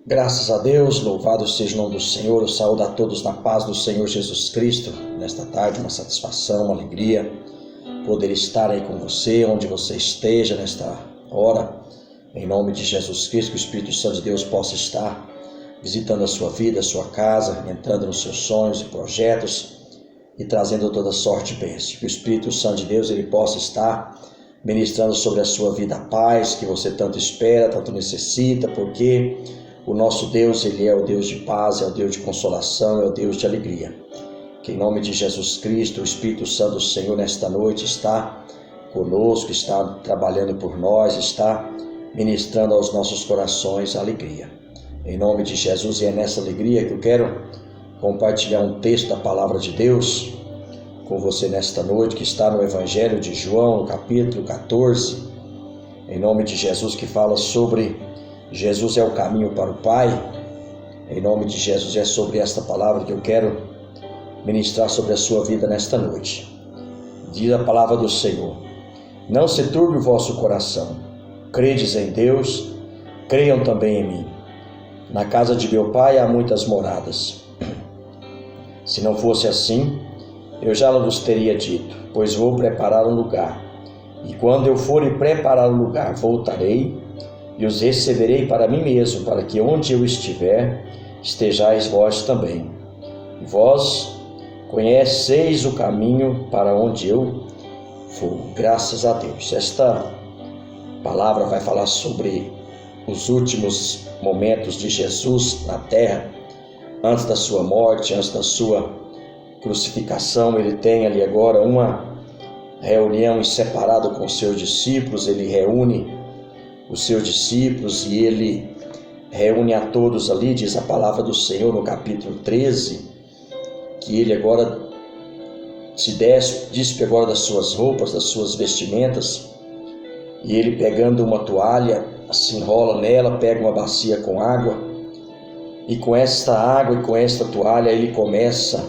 Graças a Deus, louvado seja o nome do Senhor. Eu saúdo a todos na paz do Senhor Jesus Cristo. Nesta tarde, uma satisfação, uma alegria poder estar aí com você, onde você esteja nesta hora. Em nome de Jesus Cristo, que o Espírito Santo de Deus possa estar visitando a sua vida, a sua casa, entrando nos seus sonhos e projetos e trazendo toda sorte de bênção. Que o Espírito Santo de Deus ele possa estar ministrando sobre a sua vida a paz que você tanto espera, tanto necessita, porque o nosso Deus, ele é o Deus de paz, é o Deus de consolação, é o Deus de alegria. Que em nome de Jesus Cristo, o Espírito Santo do Senhor nesta noite está conosco, está trabalhando por nós, está ministrando aos nossos corações a alegria. Em nome de Jesus, e é nessa alegria que eu quero compartilhar um texto da Palavra de Deus com você nesta noite, que está no Evangelho de João, capítulo 14, em nome de Jesus, que fala sobre Jesus é o caminho para o Pai. Em nome de Jesus, é sobre esta palavra que eu quero ministrar sobre a sua vida nesta noite. Diz a palavra do Senhor: não se turbe o vosso coração, credes em Deus, creiam também em mim. Na casa de meu Pai há muitas moradas. Se não fosse assim, eu já vos teria dito, pois vou preparar um lugar. E quando eu for e preparar um lugar, voltarei e os receberei para mim mesmo, para que onde eu estiver, estejais vós também. E vós conheceis o caminho para onde eu vou. Graças a Deus. Esta palavra vai falar sobre os últimos momentos de Jesus na terra, antes da sua morte, antes da sua crucificação. Ele tem ali agora uma reunião separada com seus discípulos, ele reúne os seus discípulos e ele reúne a todos ali, diz a palavra do Senhor no capítulo 13, que ele agora se despe agora das suas roupas, das suas vestimentas, e ele pegando uma toalha, se enrola nela, pega uma bacia com água, e com esta água e com esta toalha ele começa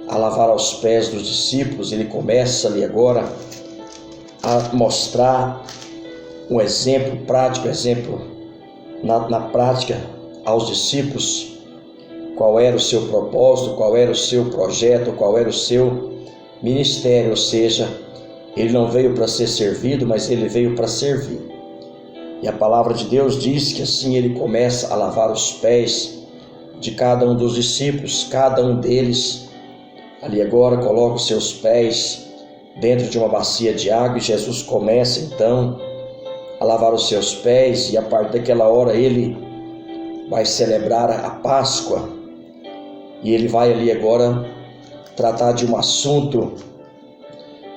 a lavar aos pés dos discípulos. Ele começa ali agora a mostrar um exemplo prático, na prática aos discípulos, qual era o seu propósito, qual era o seu projeto, qual era o seu ministério. Ou seja, ele não veio para ser servido, mas ele veio para servir. E a palavra de Deus diz que assim ele começa a lavar os pés de cada um dos discípulos. Cada um deles ali agora coloca os seus pés dentro de uma bacia de água, e Jesus começa então a lavar os seus pés, e a partir daquela hora ele vai celebrar a Páscoa, e ele vai ali agora tratar de um assunto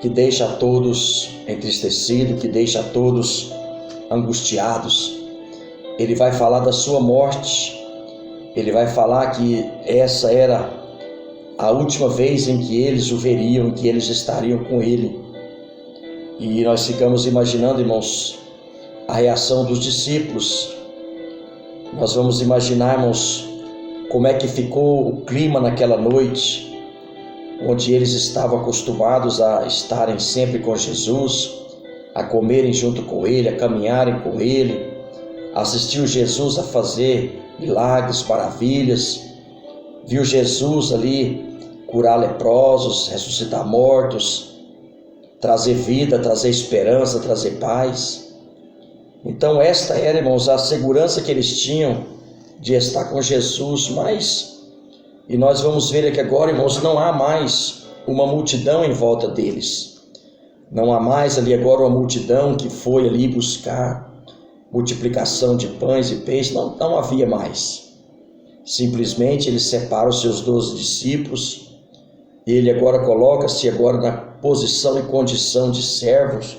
que deixa a todos entristecidos, que deixa a todos angustiados. Ele vai falar da sua morte, ele vai falar que essa era a última vez em que eles o veriam, em que eles estariam com ele. E nós ficamos imaginando, irmãos, a reação dos discípulos. Nós vamos imaginar, irmãos, como é que ficou o clima naquela noite, onde eles estavam acostumados a estarem sempre com Jesus, a comerem junto com ele, a caminharem com ele, assistiu Jesus a fazer milagres, maravilhas, viu Jesus ali curar leprosos, ressuscitar mortos, trazer vida, trazer esperança, trazer paz. Então esta era, irmãos, a segurança que eles tinham de estar com Jesus. E nós vamos ver aqui agora, irmãos, não há mais uma multidão em volta deles. Não há mais ali agora uma multidão que foi ali buscar multiplicação de pães e peixes. Não havia mais. Simplesmente ele separa os seus 12 discípulos, e ele agora coloca-se agora na posição e condição de servos.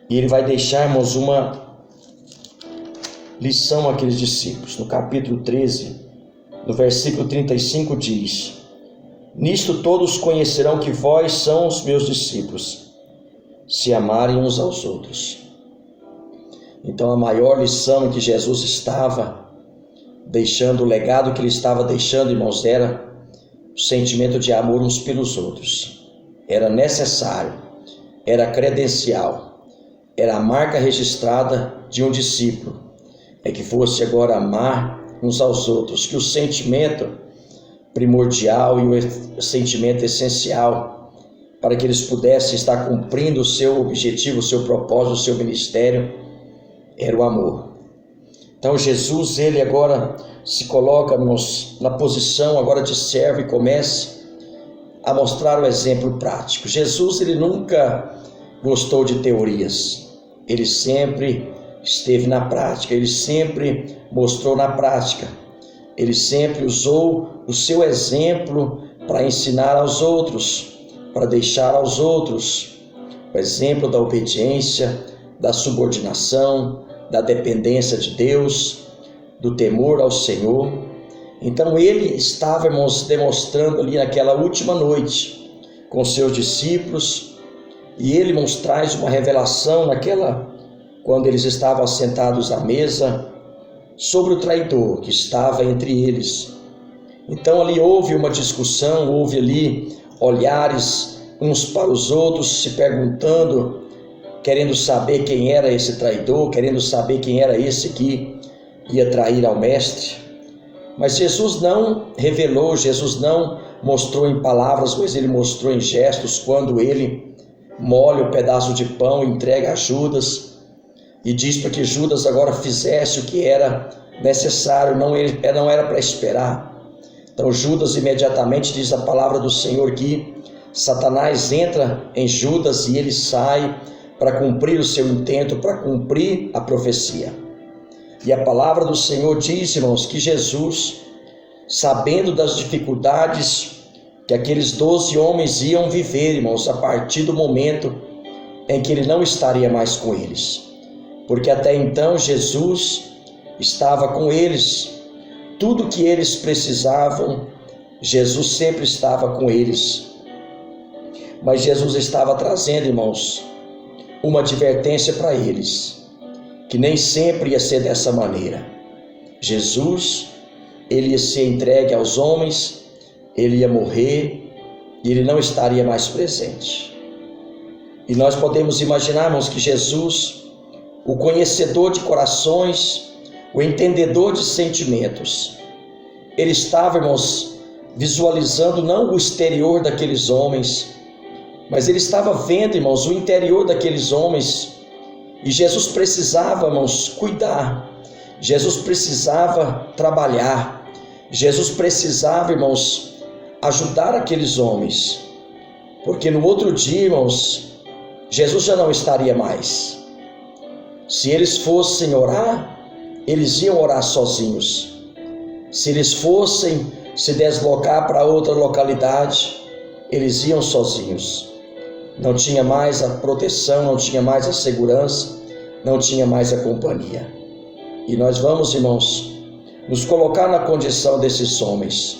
E ele vai deixar, irmãos, uma lição àqueles discípulos. No capítulo 13, no versículo 35 diz: nisto todos conhecerão que vós são os meus discípulos, se amarem uns aos outros. Então a maior lição que Jesus estava deixando, o legado que ele estava deixando, irmãos, era o sentimento de amor uns pelos outros. Era necessário, era credencial, era a marca registrada de um discípulo, é que fosse agora amar uns aos outros, que o sentimento primordial e o sentimento essencial para que eles pudessem estar cumprindo o seu objetivo, o seu propósito, o seu ministério, era o amor. Então Jesus, ele agora se coloca na posição agora de servo e começa a mostrar o exemplo prático. Jesus, ele nunca gostou de teorias, ele sempre esteve na prática, ele sempre mostrou na prática, ele sempre usou o seu exemplo para ensinar aos outros, para deixar aos outros o exemplo da obediência, da subordinação, da dependência de Deus, do temor ao Senhor. Então ele estava, irmãos, demonstrando ali naquela última noite com seus discípulos, e ele nos traz uma revelação quando eles estavam assentados à mesa, sobre o traidor que estava entre eles. Então ali houve uma discussão, houve ali olhares uns para os outros, se perguntando, querendo saber quem era esse traidor, querendo saber quem era esse que ia trair ao mestre. Mas Jesus não revelou, Jesus não mostrou em palavras, mas ele mostrou em gestos, quando ele molha o pedaço de pão, entrega a Judas e diz para que Judas agora fizesse o que era necessário, não era para esperar. Então Judas imediatamente, diz a palavra do Senhor, que Satanás entra em Judas e ele sai para cumprir o seu intento, para cumprir a profecia. E a palavra do Senhor diz, irmãos, que Jesus, sabendo das dificuldades que aqueles 12 homens iam viver, irmãos, a partir do momento em que ele não estaria mais com eles, porque até então Jesus estava com eles, tudo que eles precisavam, Jesus sempre estava com eles. Mas Jesus estava trazendo, irmãos, uma advertência para eles, que nem sempre ia ser dessa maneira. Jesus, ele ia ser entregue aos homens, ele ia morrer e ele não estaria mais presente. E nós podemos imaginar, irmãos, que Jesus, o conhecedor de corações, o entendedor de sentimentos, ele estava, irmãos, visualizando não o exterior daqueles homens, mas ele estava vendo, irmãos, o interior daqueles homens. E Jesus precisava, irmãos, cuidar. Jesus precisava trabalhar. Jesus precisava, irmãos, ajudar aqueles homens. Porque no outro dia, irmãos, Jesus já não estaria mais. Se eles fossem orar, eles iam orar sozinhos. Se eles fossem se deslocar para outra localidade, eles iam sozinhos. Não tinha mais a proteção, não tinha mais a segurança, não tinha mais a companhia. E nós vamos, irmãos, nos colocar na condição desses homens.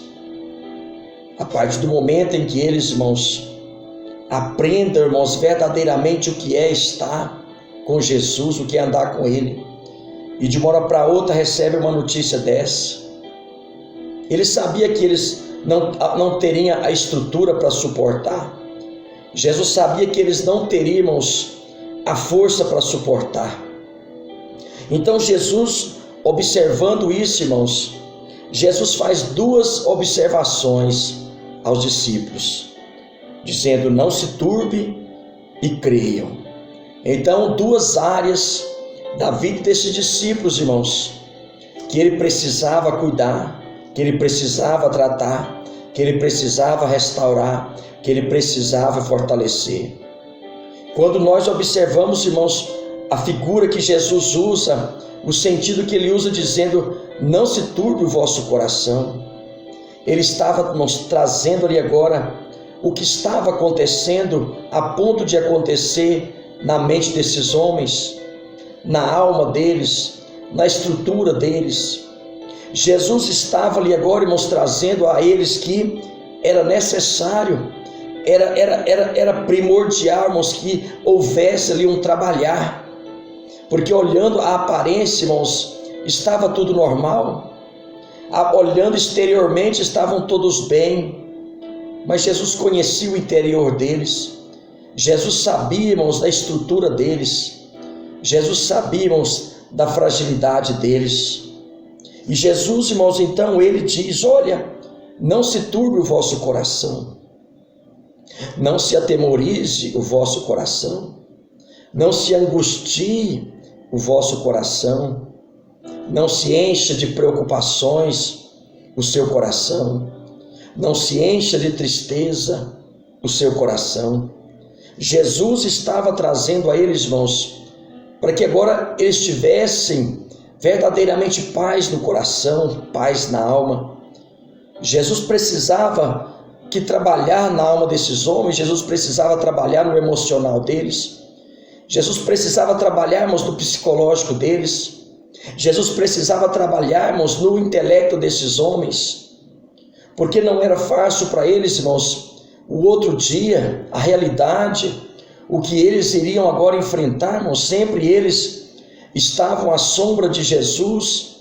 A partir do momento em que eles, irmãos, aprendam, irmãos, verdadeiramente o que é estar com Jesus, o que é andar com Ele, e de uma hora para outra recebe uma notícia dessa. Ele sabia que eles não teriam a estrutura para suportar. Jesus sabia que eles não teriam, irmãos, a força para suportar. Então Jesus, observando isso, irmãos, Jesus faz duas observações aos discípulos, dizendo: não se turbe e creiam. Então, duas áreas da vida desses discípulos, irmãos, que ele precisava cuidar, que ele precisava tratar, que ele precisava restaurar, que ele precisava fortalecer. Quando nós observamos, irmãos, a figura que Jesus usa, o sentido que ele usa dizendo: não se turbe o vosso coração, ele estava nos trazendo ali agora o que estava acontecendo, a ponto de acontecer na mente desses homens, na alma deles, na estrutura deles. Jesus estava ali agora, irmãos, trazendo a eles que era necessário, era primordial, irmãos, que houvesse ali um trabalhar, porque olhando a aparência, irmãos, estava tudo normal, olhando exteriormente estavam todos bem, mas Jesus conhecia o interior deles. Jesus sabia, irmãos, da estrutura deles. Jesus sabia, irmãos, da fragilidade deles. E Jesus, irmãos, então ele diz: olha, não se turbe o vosso coração, não se atemorize o vosso coração, não se angustie o vosso coração, não se encha de preocupações o seu coração, não se encha de tristeza o seu coração. Jesus estava trazendo a eles, irmãos, para que agora eles tivessem verdadeiramente paz no coração, paz na alma. Jesus precisava que trabalhar na alma desses homens, Jesus precisava trabalhar no emocional deles, Jesus precisava trabalharmos no psicológico deles, Jesus precisava trabalharmos no intelecto desses homens, porque não era fácil para eles, irmãos, o outro dia, a realidade, o que eles iriam agora enfrentar, irmãos, sempre eles estavam à sombra de Jesus,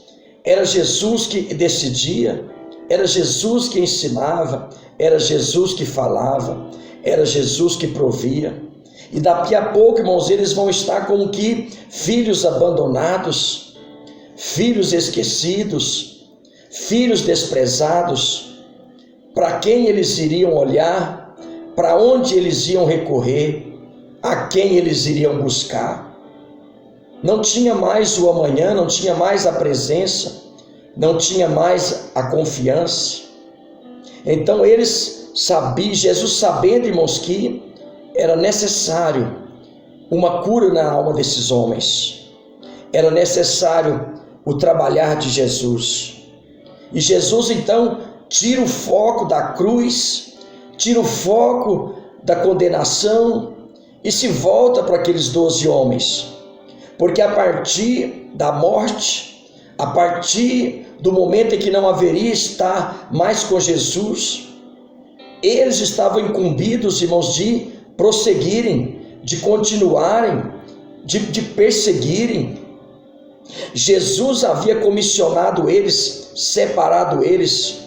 era Jesus que decidia, era Jesus que ensinava, era Jesus que falava, era Jesus que provia. E daqui a pouco, irmãos, eles vão estar como que filhos abandonados, filhos esquecidos, filhos desprezados. Para quem eles iriam olhar? Para onde eles iam recorrer? A quem eles iriam buscar? Não tinha mais o amanhã, não tinha mais a presença, não tinha mais a confiança. Então eles sabiam, Jesus sabendo, irmãos, que era necessário uma cura na alma desses homens, era necessário o trabalhar de Jesus. E Jesus então tira o foco da cruz, tira o foco da condenação e se volta para aqueles 12 homens, porque a partir da morte, a partir do momento em que não haveria estar mais com Jesus, eles estavam incumbidos, irmãos, de prosseguirem, de continuarem, de perseguirem. Jesus havia comissionado eles, separado eles.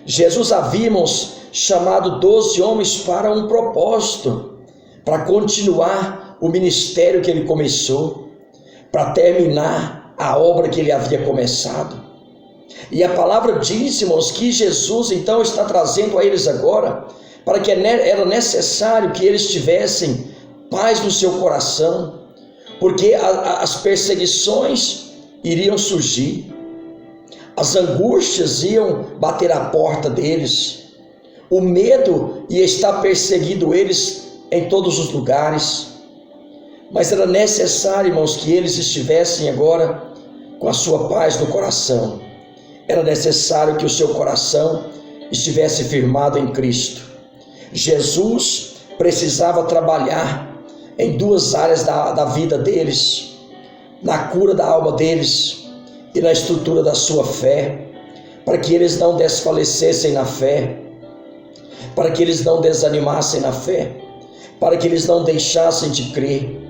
Jesus havia, irmãos, chamado 12 homens para um propósito, para continuar o ministério que ele começou, para terminar a obra que ele havia começado. E a palavra diz, irmãos, que Jesus então está trazendo a eles agora, para que era necessário que eles tivessem paz no seu coração, porque as perseguições iriam surgir, as angústias iam bater à porta deles, o medo ia estar perseguindo eles em todos os lugares, mas era necessário, irmãos, que eles estivessem agora com a sua paz no coração, era necessário que o seu coração estivesse firmado em Cristo. Jesus precisava trabalhar em duas áreas da vida deles, na cura da alma deles e na estrutura da sua fé, para que eles não desfalecessem na fé, para que eles não desanimassem na fé, para que eles não deixassem de crer,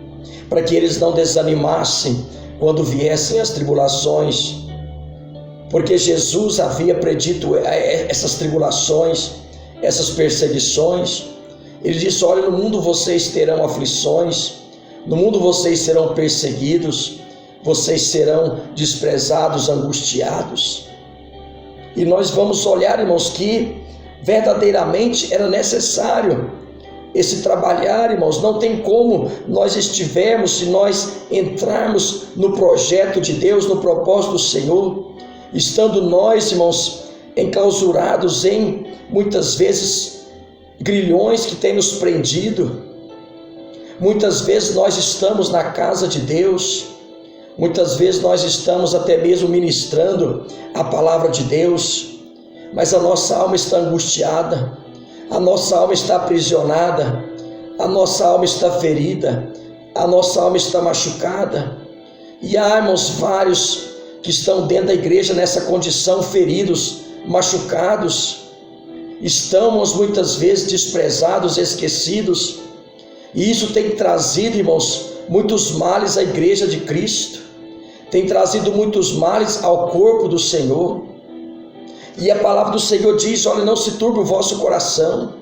para que eles não desanimassem quando viessem as tribulações, porque Jesus havia predito essas tribulações, essas perseguições. Ele disse: olha, no mundo vocês terão aflições, no mundo vocês serão perseguidos, vocês serão desprezados, angustiados. E nós vamos olhar, irmãos, que verdadeiramente era necessário esse trabalhar, irmãos. Não tem como nós estivermos, se nós entrarmos no projeto de Deus, no propósito do Senhor, estando nós, irmãos, enclausurados em, muitas vezes, grilhões que têm nos prendido. Muitas vezes nós estamos na casa de Deus, muitas vezes nós estamos até mesmo ministrando a palavra de Deus, mas a nossa alma está angustiada, a nossa alma está aprisionada, a nossa alma está ferida, a nossa alma está machucada. E há, irmãos, vários que estão dentro da igreja nessa condição, feridos, machucados, estamos muitas vezes desprezados, esquecidos, e isso tem trazido, irmãos, muitos males à igreja de Cristo, tem trazido muitos males ao corpo do Senhor. E a palavra do Senhor diz: olha, não se turbe o vosso coração,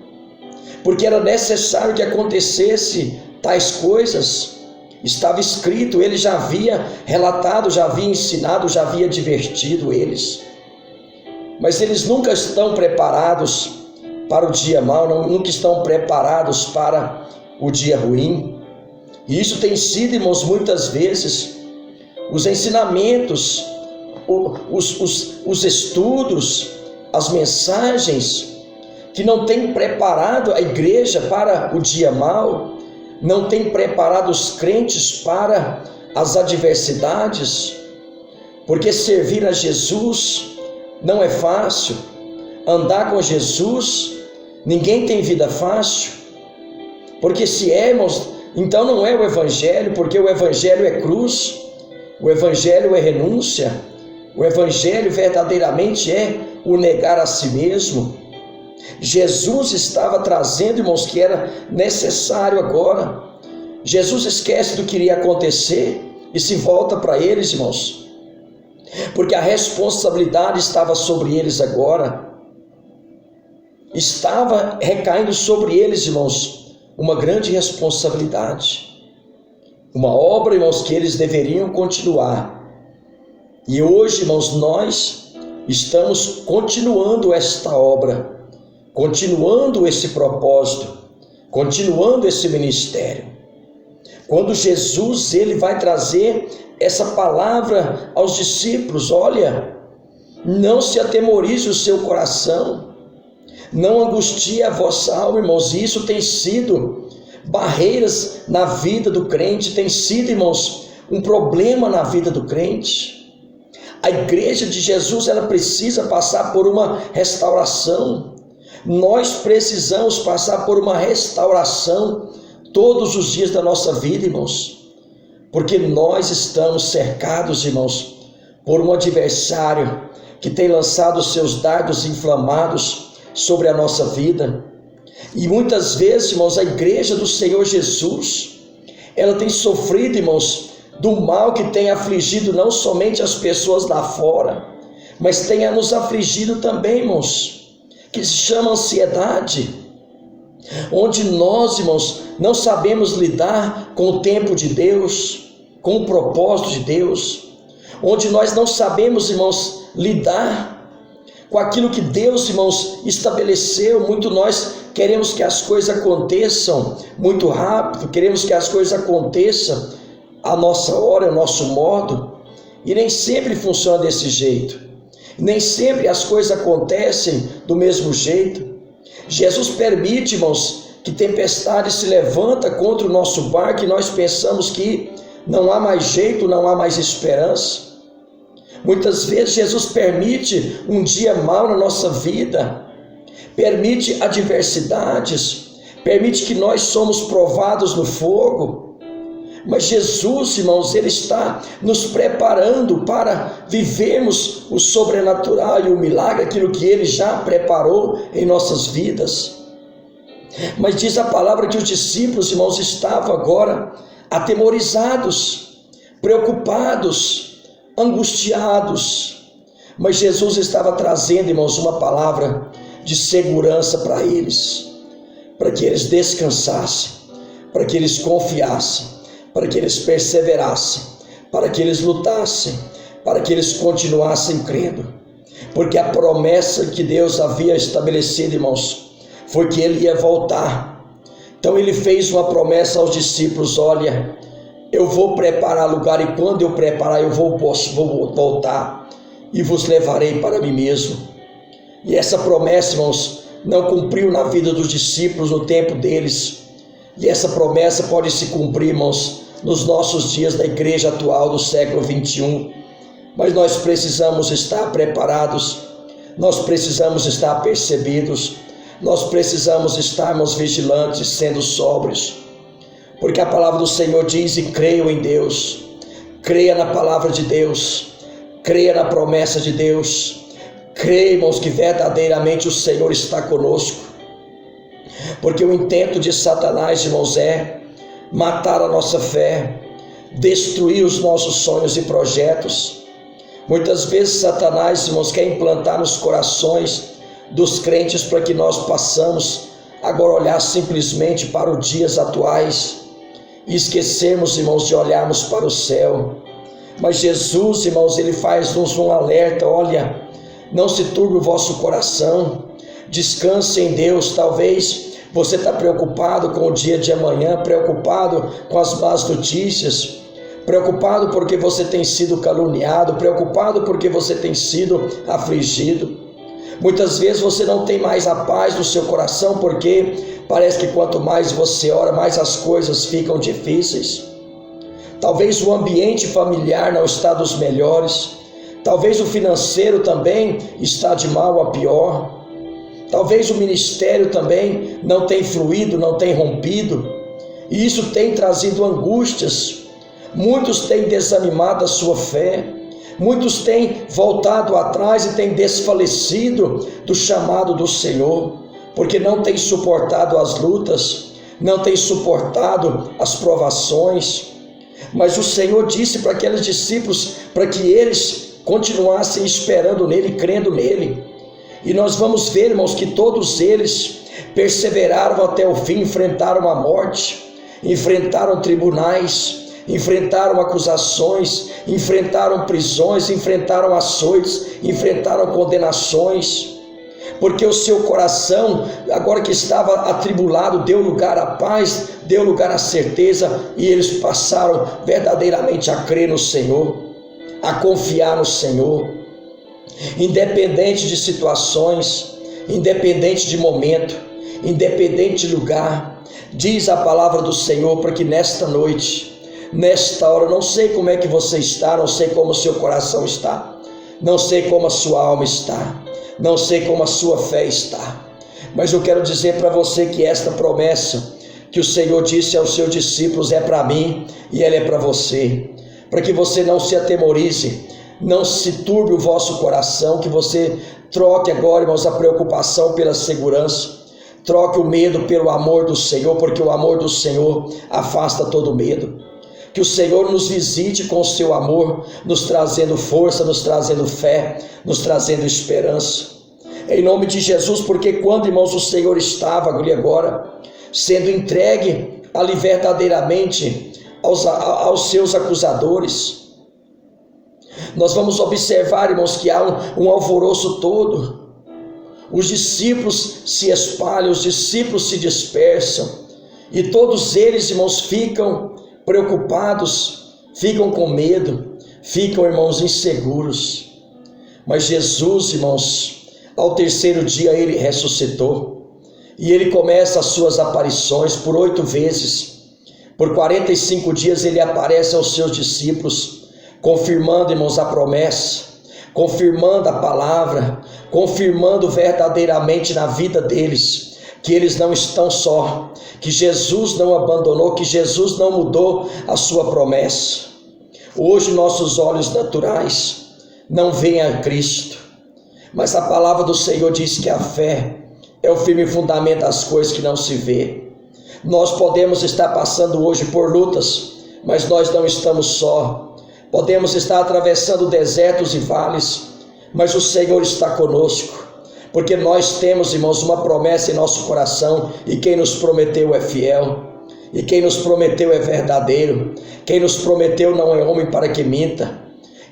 porque era necessário que acontecesse tais coisas, Estava escrito, ele já havia relatado, já havia ensinado, já havia advertido eles. Mas eles nunca estão preparados para o dia mau, nunca estão preparados para o dia ruim. E isso tem sido, irmãos, muitas vezes, os ensinamentos, os estudos, as mensagens que não têm preparado a igreja para o dia mau, não têm preparado os crentes para as adversidades, porque servir a Jesus não é fácil, andar com Jesus, ninguém tem vida fácil, porque se é, irmãos, então não é o Evangelho, porque o Evangelho é cruz, o Evangelho é renúncia, o Evangelho verdadeiramente é o negar a si mesmo. Jesus estava trazendo, irmãos, que era necessário agora. Jesus esquece do que iria acontecer e se volta para eles, irmãos, porque a responsabilidade estava sobre eles agora. Estava recaindo sobre eles, irmãos, uma grande responsabilidade, uma obra, irmãos, que eles deveriam continuar. E hoje, irmãos, nós estamos continuando esta obra, continuando esse propósito, continuando esse ministério. Quando Jesus ele vai trazer essa palavra aos discípulos, olha, não se atemorize o seu coração, não angustie a vossa alma, irmãos. Isso tem sido barreiras na vida do crente, tem sido, irmãos, um problema na vida do crente. A igreja de Jesus, ela precisa passar por uma restauração. Nós precisamos passar por uma restauração todos os dias da nossa vida, irmãos, porque nós estamos cercados, irmãos, por um adversário que tem lançado os seus dardos inflamados sobre a nossa vida. E muitas vezes, irmãos, a igreja do Senhor Jesus, ela tem sofrido, irmãos, do mal que tem afligido não somente as pessoas lá fora, mas tem a nos afligido também, irmãos, que se chama ansiedade, onde nós, irmãos, não sabemos lidar com o tempo de Deus, com o propósito de Deus, onde nós não sabemos, irmãos, lidar com aquilo que Deus, irmãos, estabeleceu. Muito nós queremos que as coisas aconteçam muito rápido, queremos que as coisas aconteçam a nossa hora, o nosso modo, e nem sempre funciona desse jeito, nem sempre as coisas acontecem do mesmo jeito. Jesus permite, irmãos, que tempestade se levanta contra o nosso barco e nós pensamos que não há mais jeito, não há mais esperança. Muitas vezes Jesus permite um dia mau na nossa vida, permite adversidades, permite que nós somos provados no fogo. Mas Jesus, irmãos, ele está nos preparando para vivermos o sobrenatural e o milagre, aquilo que ele já preparou em nossas vidas. Mas diz a palavra que os discípulos, irmãos, estavam agora atemorizados, preocupados, angustiados. Mas Jesus estava trazendo, irmãos, uma palavra de segurança para eles, para que eles descansassem, para que eles confiassem, para que eles perseverassem, para que eles lutassem, para que eles continuassem crendo, porque a promessa que Deus havia estabelecido, irmãos, foi que ele ia voltar. Então ele fez uma promessa aos discípulos: olha, eu vou preparar lugar, e quando eu preparar eu vou voltar e vos levarei para mim mesmo. E essa promessa, irmãos, não cumpriu na vida dos discípulos no tempo deles, e essa promessa pode se cumprir, irmãos, nos nossos dias da igreja atual do século 21, mas nós precisamos estar preparados, nós precisamos estar apercebidos, nós precisamos estarmos vigilantes, sendo sóbrios, porque a palavra do Senhor diz: e creiam em Deus, creia na palavra de Deus, creia na promessa de Deus, creia, irmãos, que verdadeiramente o Senhor está conosco, porque o intento de Satanás, irmãos, é matar a nossa fé, destruir os nossos sonhos e projetos. Muitas vezes Satanás, irmãos, quer implantar nos corações dos crentes para que nós possamos agora olhar simplesmente para os dias atuais e esquecermos, irmãos, de olharmos para o céu. Mas Jesus, irmãos, ele faz-nos um alerta: olha, não se turbe o vosso coração, descanse em Deus. Talvez você está preocupado com o dia de amanhã, preocupado com as más notícias, preocupado porque você tem sido caluniado, preocupado porque você tem sido afligido. Muitas vezes você não tem mais a paz no seu coração, porque parece que quanto mais você ora, mais as coisas ficam difíceis. Talvez o ambiente familiar não está dos melhores, talvez o financeiro também está de mal a pior, talvez o ministério também não tem fluído, não tem rompido, e isso tem trazido angústias. Muitos têm desanimado a sua fé, muitos têm voltado atrás e têm desfalecido do chamado do Senhor, porque não têm suportado as lutas, não têm suportado as provações. Mas o Senhor disse para aqueles discípulos para que eles continuassem esperando nele, crendo nele. E nós vamos ver, irmãos, que todos eles perseveraram até o fim, enfrentaram a morte, enfrentaram tribunais, enfrentaram acusações, enfrentaram prisões, enfrentaram açoites, enfrentaram condenações, porque o seu coração, agora que estava atribulado, deu lugar à paz, deu lugar à certeza, e eles passaram verdadeiramente a crer no Senhor, a confiar no Senhor, independente de situações, independente de momento, independente de lugar. Diz a palavra do Senhor para que nesta noite, nesta hora, não sei como é que você está, não sei como o seu coração está, não sei como a sua alma está, não sei como a sua fé está, mas eu quero dizer para você que esta promessa que o Senhor disse aos seus discípulos é para mim e ela é para você, para que você não se atemorize, não se turbe o vosso coração, que você troque agora, irmãos, a preocupação pela segurança, troque o medo pelo amor do Senhor, porque o amor do Senhor afasta todo medo. Que o Senhor nos visite com o seu amor, nos trazendo força, nos trazendo fé, nos trazendo esperança. Em nome de Jesus, porque quando, irmãos, o Senhor estava ali agora, sendo entregue ali verdadeiramente aos seus acusadores, nós vamos observar, irmãos, que há um alvoroço todo. Os discípulos se espalham, os discípulos se dispersam, e todos eles, irmãos, ficam preocupados, ficam com medo, ficam, irmãos, inseguros. Mas Jesus, irmãos, ao terceiro dia ele ressuscitou, e ele começa as suas aparições por 8 vezes, por 45 dias ele aparece aos seus discípulos, confirmando, irmãos, a promessa, confirmando a palavra, confirmando verdadeiramente na vida deles, que eles não estão só, que Jesus não abandonou, que Jesus não mudou a sua promessa. Hoje nossos olhos naturais não veem a Cristo, mas a palavra do Senhor diz que a fé é o firme fundamento das coisas que não se vê. Nós podemos estar passando hoje por lutas, mas nós não estamos só. Podemos estar atravessando desertos e vales, mas o Senhor está conosco, porque nós temos, irmãos, uma promessa em nosso coração, e quem nos prometeu é fiel, e quem nos prometeu é verdadeiro, quem nos prometeu não é homem para que minta.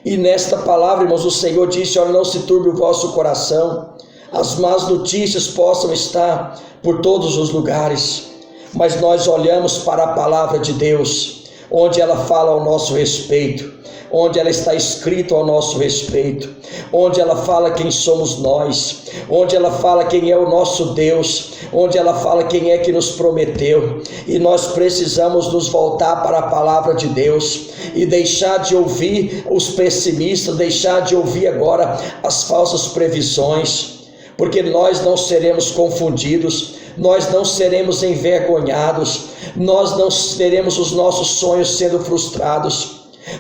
E nesta palavra, irmãos, o Senhor disse: olha, não se turbe o vosso coração, as más notícias possam estar por todos os lugares, mas nós olhamos para a palavra de Deus, onde ela fala ao nosso respeito, onde ela está escrita ao nosso respeito, onde ela fala quem somos nós, onde ela fala quem é o nosso Deus, onde ela fala quem é que nos prometeu. E nós precisamos nos voltar para a palavra de Deus e deixar de ouvir os pessimistas, deixar de ouvir agora as falsas previsões, porque nós não seremos confundidos, nós não seremos envergonhados, nós não teremos os nossos sonhos sendo frustrados.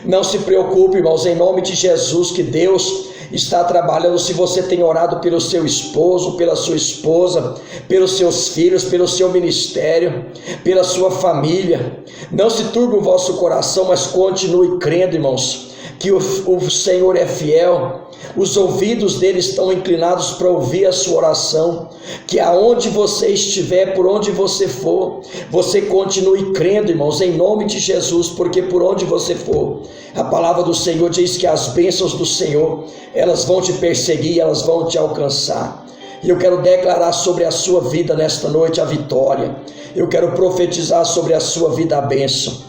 Não se preocupe, irmãos, em nome de Jesus, que Deus está trabalhando. Se você tem orado pelo seu esposo, pela sua esposa, pelos seus filhos, pelo seu ministério, pela sua família, não se turbe o vosso coração, mas continue crendo, irmãos. que o Senhor é fiel, os ouvidos dele estão inclinados para ouvir a sua oração, que aonde você estiver, por onde você for, você continue crendo, irmãos, em nome de Jesus, porque por onde você for, a palavra do Senhor diz que as bênçãos do Senhor, elas vão te perseguir, elas vão te alcançar. E eu quero declarar sobre a sua vida nesta noite a vitória. Eu quero profetizar sobre a sua vida a bênção.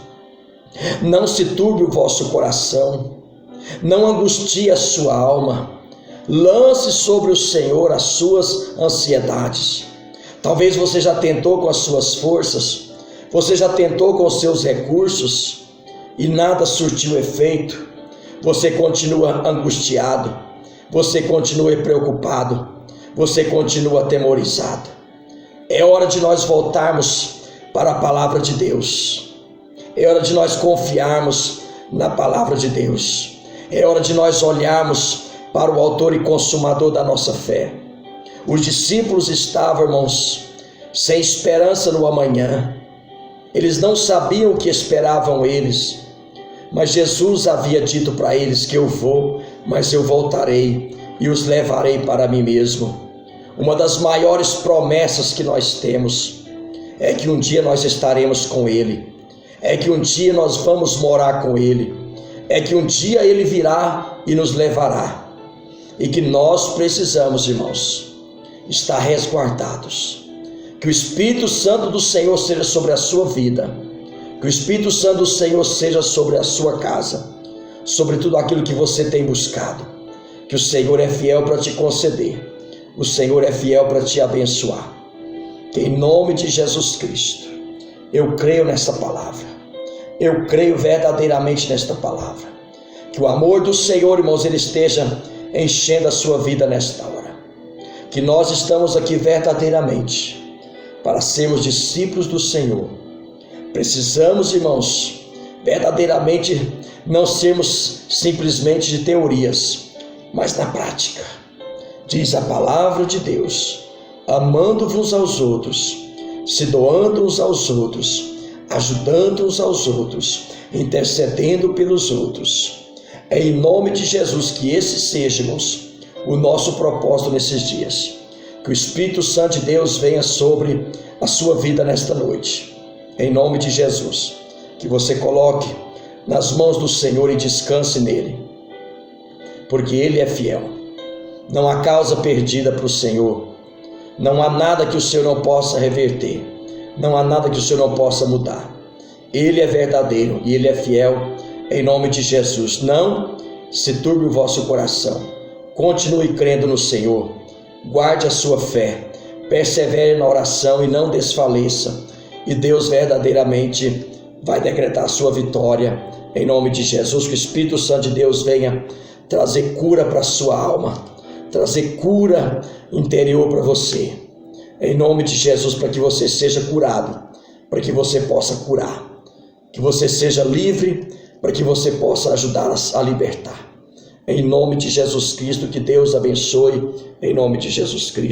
Não se turbe o vosso coração, não angustie a sua alma, lance sobre o Senhor as suas ansiedades. Talvez você já tentou com as suas forças, você já tentou com os seus recursos e nada surtiu efeito. Você continua angustiado, você continua preocupado, você continua atemorizado. É hora de nós voltarmos para a palavra de Deus. É hora de nós confiarmos na palavra de Deus. É hora de nós olharmos para o autor e consumador da nossa fé. Os discípulos estavam, irmãos, sem esperança no amanhã. Eles não sabiam o que esperavam eles, mas Jesus havia dito para eles que eu vou, mas eu voltarei e os levarei para mim mesmo. Uma das maiores promessas que nós temos é que um dia nós estaremos com Ele. É que um dia nós vamos morar com Ele, é que um dia Ele virá e nos levará, e que nós precisamos, irmãos, estar resguardados. Que o Espírito Santo do Senhor seja sobre a sua vida, que o Espírito Santo do Senhor seja sobre a sua casa, sobre tudo aquilo que você tem buscado, que o Senhor é fiel para te conceder, o Senhor é fiel para te abençoar. Que em nome de Jesus Cristo, eu creio nessa palavra, eu creio verdadeiramente nesta palavra, que o amor do Senhor, irmãos, ele esteja enchendo a sua vida nesta hora, que nós estamos aqui verdadeiramente para sermos discípulos do Senhor. Precisamos, irmãos, verdadeiramente não sermos simplesmente de teorias, mas na prática. Diz a palavra de Deus, amando-vos aos outros, se doando uns aos outros, ajudando uns aos outros, intercedendo pelos outros. É em nome de Jesus que esses sejamos o nosso propósito nesses dias. Que o Espírito Santo de Deus venha sobre a sua vida nesta noite. Em nome de Jesus, que você coloque nas mãos do Senhor e descanse nele, porque Ele é fiel. Não há causa perdida para o Senhor. Não há nada que o Senhor não possa reverter. Não há nada que o Senhor não possa mudar. Ele é verdadeiro e Ele é fiel, em nome de Jesus. Não se turbe o vosso coração. Continue crendo no Senhor. Guarde a sua fé. Persevere na oração e não desfaleça. E Deus verdadeiramente vai decretar a sua vitória, em nome de Jesus. Que o Espírito Santo de Deus venha trazer cura para a sua alma, trazer cura interior para você, em nome de Jesus, para que você seja curado, para que você possa curar, que você seja livre, para que você possa ajudar a libertar, em nome de Jesus Cristo. Que Deus abençoe, em nome de Jesus Cristo.